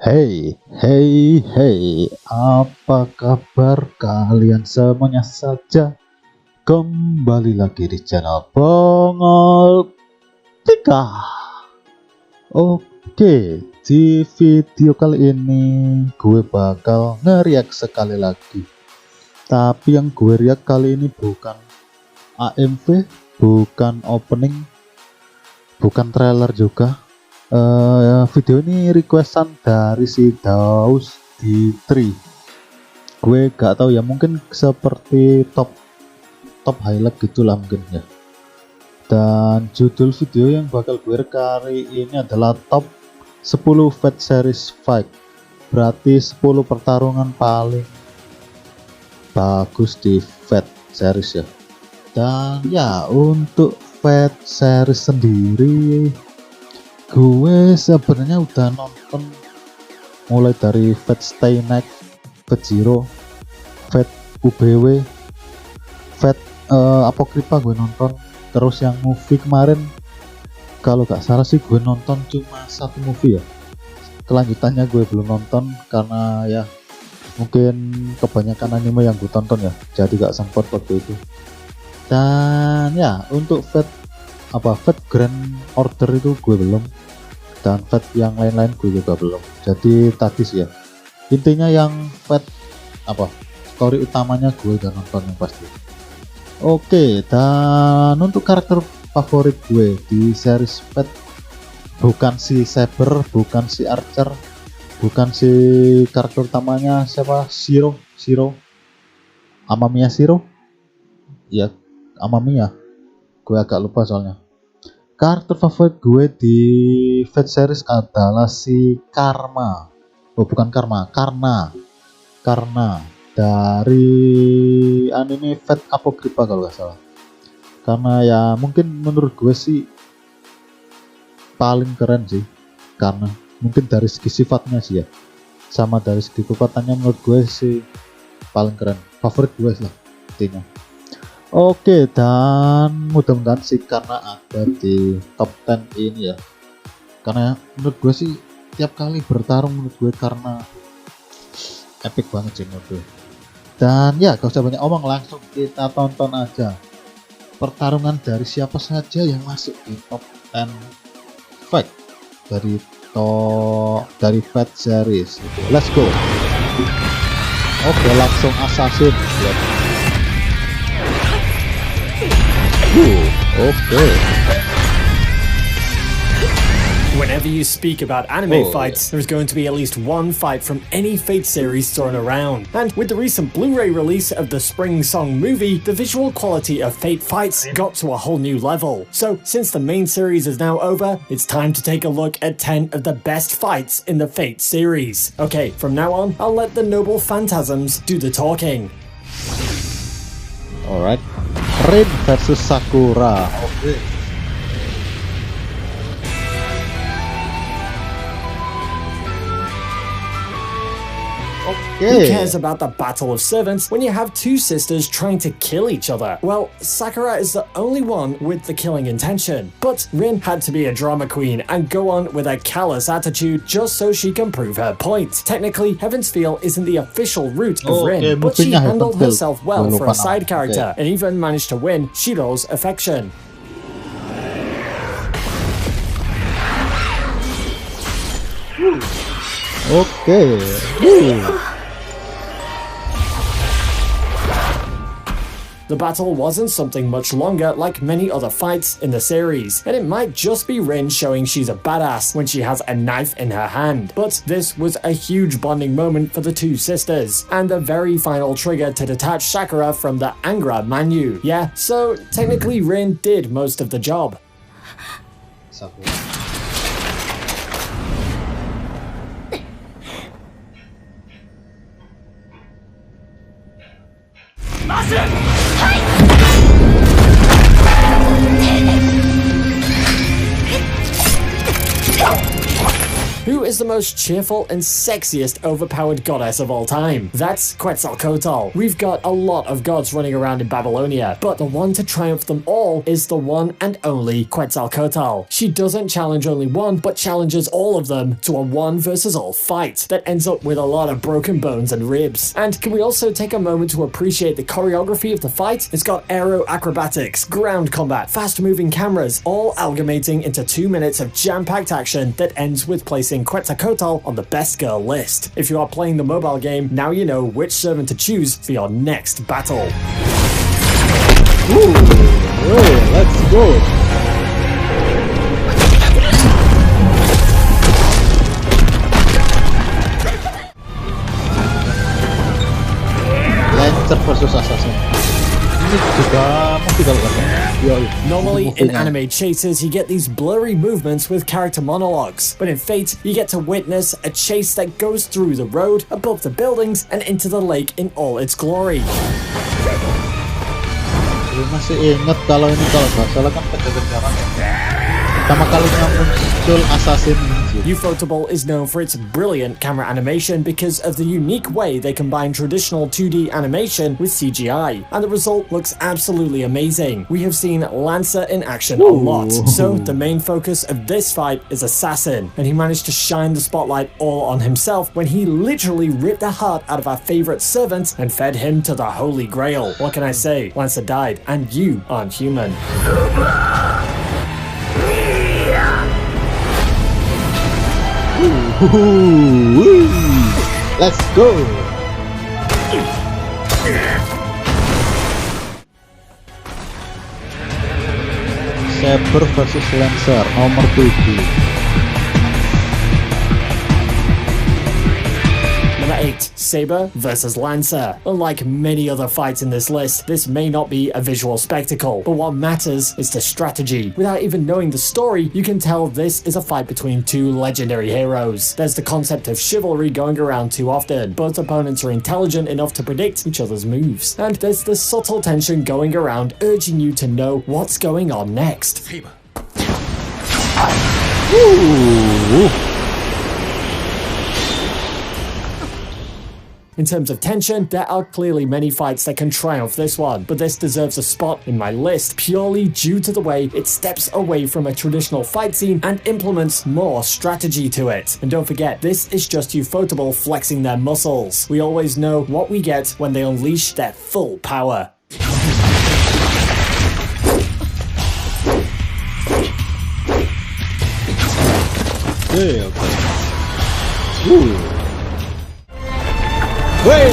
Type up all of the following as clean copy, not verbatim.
Hey, hey, hey, apa kabar kalian semuanya saja? Kembali lagi di channel Bongol Pika. Oke, di video kali ini gue bakal ngeriak sekali lagi. Tapi yang gue riak kali ini bukan AMV, bukan opening, bukan trailer juga. Video ini requestan dari si Daus di 3. Gue gak tahu ya, mungkin seperti top highlight gitulah mungkin ya. Dan judul video yang bakal gue kali ini adalah top 10 fight series fight, berarti 10 pertarungan paling bagus di fight series ya. Dan ya, untuk fight series sendiri gue sebenarnya udah nonton mulai dari Fate Stay Night, Fate Zero, Fate UBW, Fate Apocrypha gue nonton. Terus yang movie kemarin kalau gak salah sih gue nonton cuma satu movie ya. Kelanjutannya gue belum nonton karena ya mungkin kebanyakan anime yang gue tonton ya, jadi gak sempat waktu itu. Dan ya untuk Fate Grand Order itu gue belum, dan Fate yang lain-lain gue juga belum. Jadi tadi sih ya, intinya yang Fate story utamanya gue udah nonton yang pasti. Oke, dan untuk karakter favorit gue di series Fate bukan si Saber, bukan si Archer, bukan si karakter utamanya siapa, Shiro Amamiya Shiro ya, Amamiya, gue agak lupa soalnya. Karakter favorit gue di Fate series adalah si Karna dari anime Fate Apocrypha kalau gak salah. Karena ya mungkin menurut gue sih paling keren sih, karena mungkin dari segi sifatnya sih ya, sama dari segi kekuatannya menurut gue sih paling keren, favorit gue lah intinya. Oke, dan mudah-mudahan sih karena ada di top 10 ini ya, karena menurut gue sih tiap kali bertarung menurut gue karena epic banget sih menurut gue. Dan ya gak usah banyak omong, langsung kita tonton aja pertarungan dari siapa saja yang masuk di top 10 fight dari Fate series. Let's go. Oke, langsung assassin ya. Okay. Whenever you speak about anime fights, there's going to be at least one fight from any Fate series thrown around. And with the recent Blu-ray release of the Spring Song movie, the visual quality of Fate fights got to a whole new level. So, since the main series is now over, it's time to take a look at 10 of the best fights in the Fate series. Okay, from now on, I'll let the noble phantasms do the talking. Alright, Rin versus Sakura. Oke. Who cares about the Battle of Servants when you have two sisters trying to kill each other? Well, Sakura is the only one with the killing intention, but Rin had to be a drama queen and go on with a callous attitude just so she can prove her point. Technically, Heaven's Feel isn't the official route of Rin, but she handled herself well for a side character and even managed to win Shiro's affection. Okay. The battle wasn't something much longer like many other fights in the series, and it might just be Rin showing she's a badass when she has a knife in her hand. But this was a huge bonding moment for the two sisters, and the very final trigger to detach Sakura from the Angra Manu. Yeah, so technically Rin did most of the job. Who is is the most cheerful and sexiest overpowered goddess of all time. That's Quetzalcoatl. We've got a lot of gods running around in Babylonia, but the one to triumph them all is the one and only Quetzalcoatl. She doesn't challenge only one, but challenges all of them to a one versus all fight that ends up with a lot of broken bones and ribs. And can we also take a moment to appreciate the choreography of the fight? It's got aero acrobatics, ground combat, fast moving cameras, all amalgamating into 2 minutes of jam-packed action that ends with placing Quetzalcoatl on the best girl list. If you are playing the mobile game, now you know which servant to choose for your next battle. Ooh, hey, let's go. Lancer versus Assassin. Ini juga mungkin kalau Normally, in anime chases, you get these blurry movements with character monologues, but in Fate, you get to witness a chase that goes through the road, above the buildings, and into the lake in all its glory. Masih ingat kalau ini kalau nggak salah kan kejar-kejaran pertama kalinya muncul Assassin. Ufotable is known for its brilliant camera animation because of the unique way they combine traditional 2D animation with CGI, and the result looks absolutely amazing. We have seen Lancer in action a lot, so the main focus of this fight is Assassin, and he managed to shine the spotlight all on himself when he literally ripped the heart out of our favorite servant and fed him to the Holy Grail. What can I say? Lancer died, and you aren't human. Let's go. Saber versus Lancer nomor 7. Number 8. Saber versus Lancer. Unlike many other fights in this list, this may not be a visual spectacle, but what matters is the strategy. Without even knowing the story, you can tell this is a fight between two legendary heroes. There's the concept of chivalry going around too often. Both opponents are intelligent enough to predict each other's moves. And there's the subtle tension going around, urging you to know what's going on next. Saber. In terms of tension, there are clearly many fights that can triumph this one, but this deserves a spot in my list purely due to the way it steps away from a traditional fight scene and implements more strategy to it. And don't forget, this is just Ufotable flexing their muscles. We always know what we get when they unleash their full power. Okay.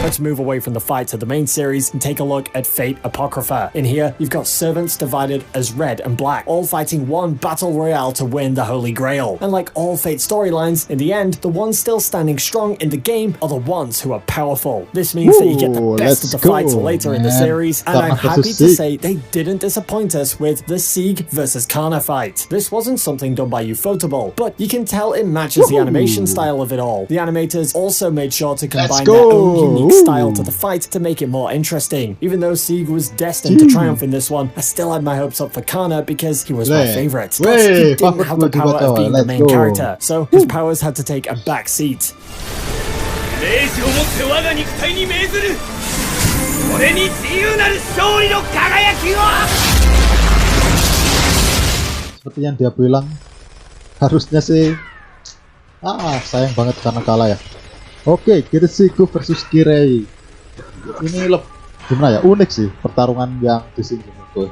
Let's move away from the fights of the main series and take a look at Fate Apocrypha. In here, you've got servants divided as red and black, all fighting one battle royale to win the Holy Grail. And like all Fate storylines, in the end, the ones still standing strong in the game are the ones who are powerful. This means that you get the best of the fights later in the series, and I'm happy to say they didn't disappoint us with the Sieg versus Kana fight. This wasn't something done by Ufotable, but you can tell it matches the animation style of it all. The animators also made sure to combine their own unique style to the fight to make it more interesting. Even though Sieg was destined to triumph in this one, I still had my hopes up for Kana because he was my favorite. But he didn't have the power of being the main character, so his powers had to take a back seat. Seperti yang dia bilang, harusnya sih sayang banget karena kalah ya. Oke, Kirisiku versus Kirei. Ini gimana ya, unik sih pertarungan yang di sini menurutku.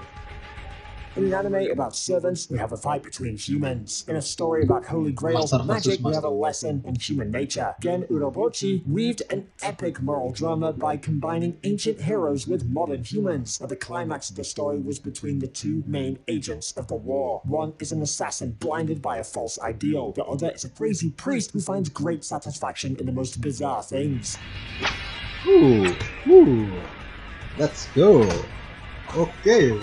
In an anime about servants, we have a fight between humans. In a story about Holy Grails and magic, we have a lesson in human nature. Gen Urobuchi weaved an epic moral drama by combining ancient heroes with modern humans. And the climax of the story was between the two main agents of the war. One is an assassin blinded by a false ideal. The other is a crazy priest who finds great satisfaction in the most bizarre things. Let's go. Okay.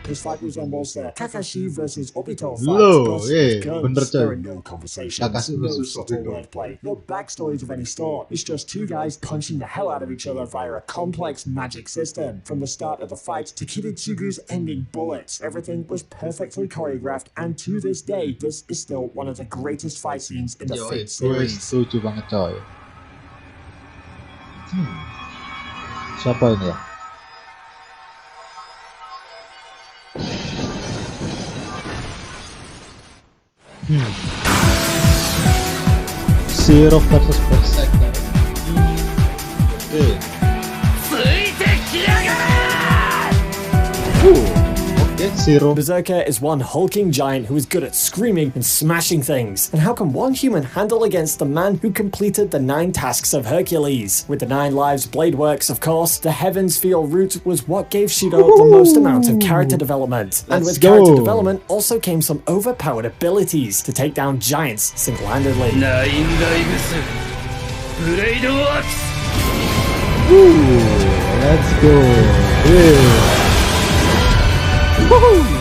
This fight resembles the Kakashi versus Obito fight. Loh, With guns, bener there are coy. no conversations, Kakashi no versus subtle Obito. wordplay, no backstories of any sort. It's just two guys punching the hell out of each other via a complex magic system. From the start of the fight to Kiritsugu's ending bullets, everything was perfectly choreographed, and to this day, this is still one of the greatest fight scenes in the Yo, Fate gue series. setuju banget coy. Siapa ini ya? Zero versus Berserker. Oke. Okay, Zero. Berserker is one hulking giant who is good at screaming and smashing things. And how can one human handle against the man who completed the 9 tasks of Hercules? With the 9 lives blade works, of course, the Heavens Feel route was what gave Shido the most amount of character development. And Let's with character go. development also came some overpowered abilities to take down giants single-handedly. Let's go. Yeah.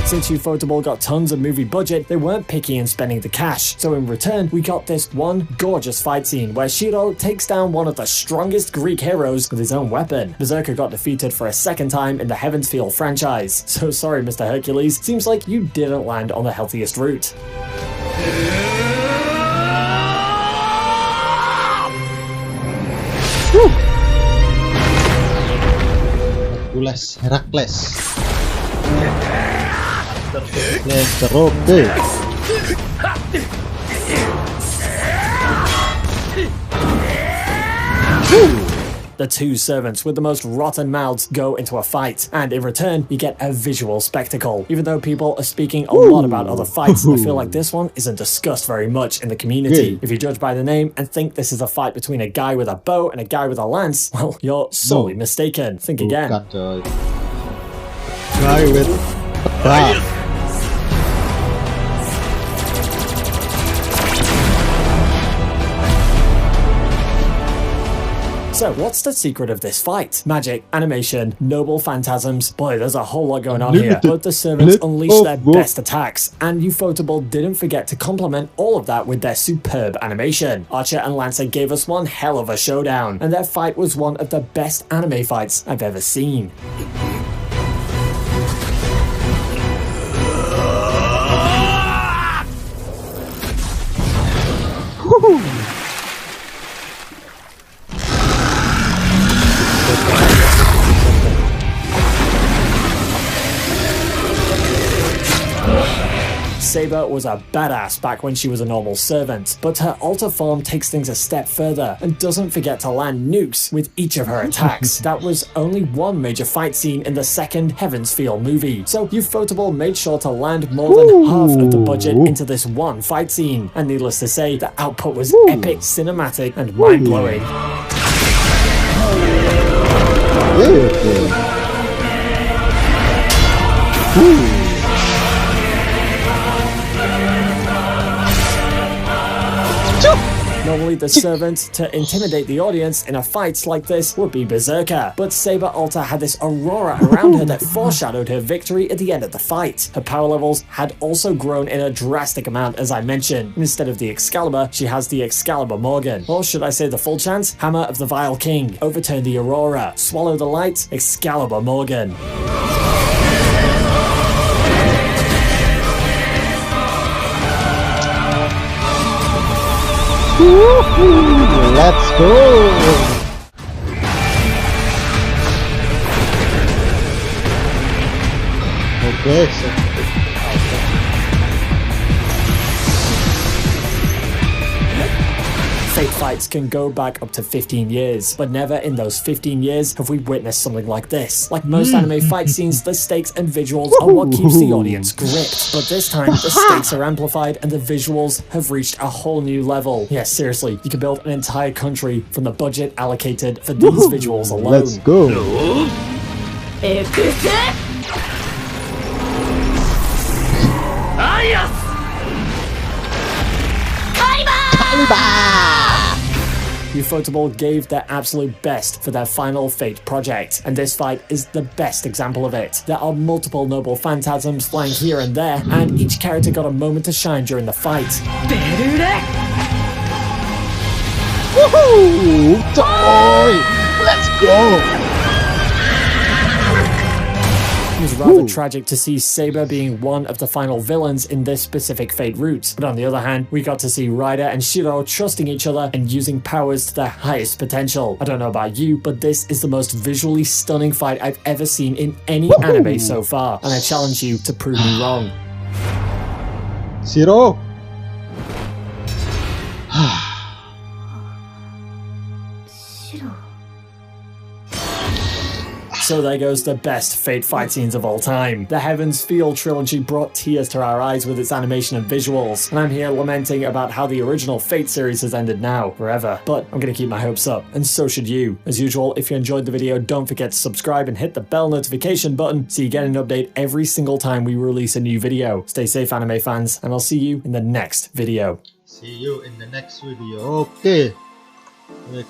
Since Ufotable got tons of movie budget, they weren't picky in spending the cash. So in return, we got this one gorgeous fight scene where Shido takes down one of the strongest Greek heroes with his own weapon. Berserker got defeated for a second time in the Heavens Feel franchise. So sorry, Mr. Hercules, seems like you didn't land on the healthiest route. Heracles. Oke. The two servants with the most rotten mouths go into a fight, and in return, you get a visual spectacle. Even though people are speaking a lot about other fights, I feel like this one isn't discussed very much in the community. Yeah. If you judge by the name and think this is a fight between a guy with a bow and a guy with a lance, well, you're sorely mistaken. Think again. Bukan coy. Guy with pedang. So, what's the secret of this fight? Magic, animation, noble phantasms. Boy, there's a whole lot going on here. Both the servants unleashed their best attacks, and Ufotable didn't forget to complement all of that with their superb animation. Archer and Lancer gave us one hell of a showdown, and their fight was one of the best anime fights I've ever seen. Saber was a badass back when she was a normal servant, but her alter form takes things a step further and doesn't forget to land nukes with each of her attacks. That was only one major fight scene in the second Heavens Feel movie, so Ufotable made sure to land more than half of the budget into this one fight scene, and needless to say, the output was epic, cinematic, and mind-blowing. Normally the servant to intimidate the audience in a fight like this would be Berserker, but Saber Alta had this aurora around her that foreshadowed her victory at the end of the fight. Her power levels had also grown in a drastic amount, as I mentioned. Instead of the Excalibur, she has the Excalibur Morgan. Or should I say the full chance? Hammer of the Vile King. Overturn the Aurora. Swallow the Light. Excalibur Morgan. Let's go. Okay, so Fate fights can go back up to 15 years, but never in those 15 years have we witnessed something like this. Like most anime fight scenes, the stakes and visuals are what keeps the audience gripped, but this time the stakes are amplified and the visuals have reached a whole new level. Yes, seriously, you can build an entire country from the budget allocated for these visuals alone. let's go. Ufotable gave their absolute best for their final Fate project, and this fight is the best example of it. There are multiple noble phantasms flying here and there, and each character got a moment to shine during the fight. Woohoo! Joy! Let's go! It was rather tragic to see Saber being one of the final villains in this specific Fate route, but on the other hand, we got to see Ryder and Shiro trusting each other and using powers to their highest potential. I don't know about you, but this is the most visually stunning fight I've ever seen in any anime so far, and I challenge you to prove me wrong. Shiro! So there goes the best Fate fight scenes of all time. The Heavens Feel trilogy brought tears to our eyes with its animation and visuals, and I'm here lamenting about how the original Fate series has ended now, forever. But I'm gonna keep my hopes up, and so should you. As usual, if you enjoyed the video, don't forget to subscribe and hit the bell notification button so you get an update every single time we release a new video. Stay safe, anime fans, and I'll see you in the next video. See you in the next video. Oke.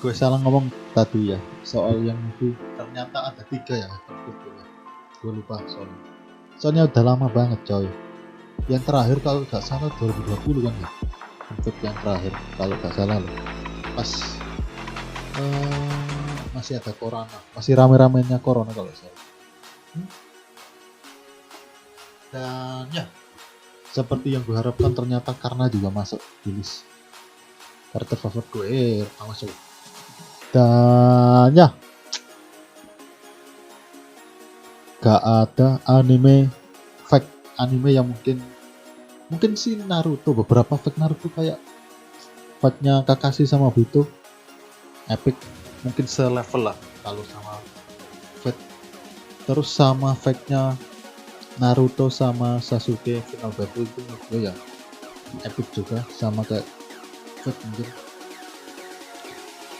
Gue salah ngomong tadi ya, soal yang itu ternyata ada 3 ya. Gue lupa soalnya udah lama banget coy. Yang terakhir kalau gak salah 2020 kan ya, untuk yang terakhir kalau gak salah loh. Pas masih ada corona, masih rame-ramenya corona kalau salah. Dan ya, seperti yang gue harapkan ternyata karena juga masuk di list karakter favorit gue masuk. Dan ya, gak ada anime fake anime yang mungkin sih Naruto, beberapa fake Naruto kayak fake-nya Kakashi sama Obito epic, mungkin selevel lah kalau sama fake. Terus sama fake-nya Naruto sama Sasuke final battle itu menurut gue ya epic juga, sama kayak fake mungkin.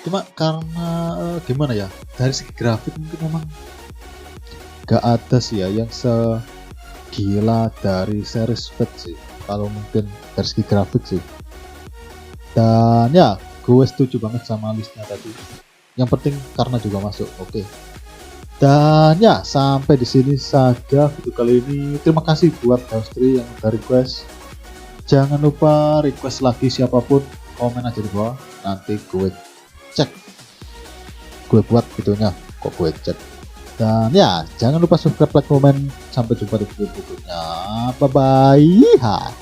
Cuma karena gimana ya, dari segi grafik mungkin memang gak ada sih ya yang segila dari series Fate sih, kalau mungkin dari segi grafik sih. Dan ya, gue setuju banget sama listnya tadi. Yang penting karena juga masuk, oke. Dan ya, sampai di sini saja video kali ini. Terima kasih buat Host3 yang udah request. Jangan lupa request lagi siapapun, komen aja di bawah, nanti gue cek, gue buat videonya, kok gue cek. Dan ya, jangan lupa subscribe, like, komen. Sampai jumpa di video berikutnya. Bye bye.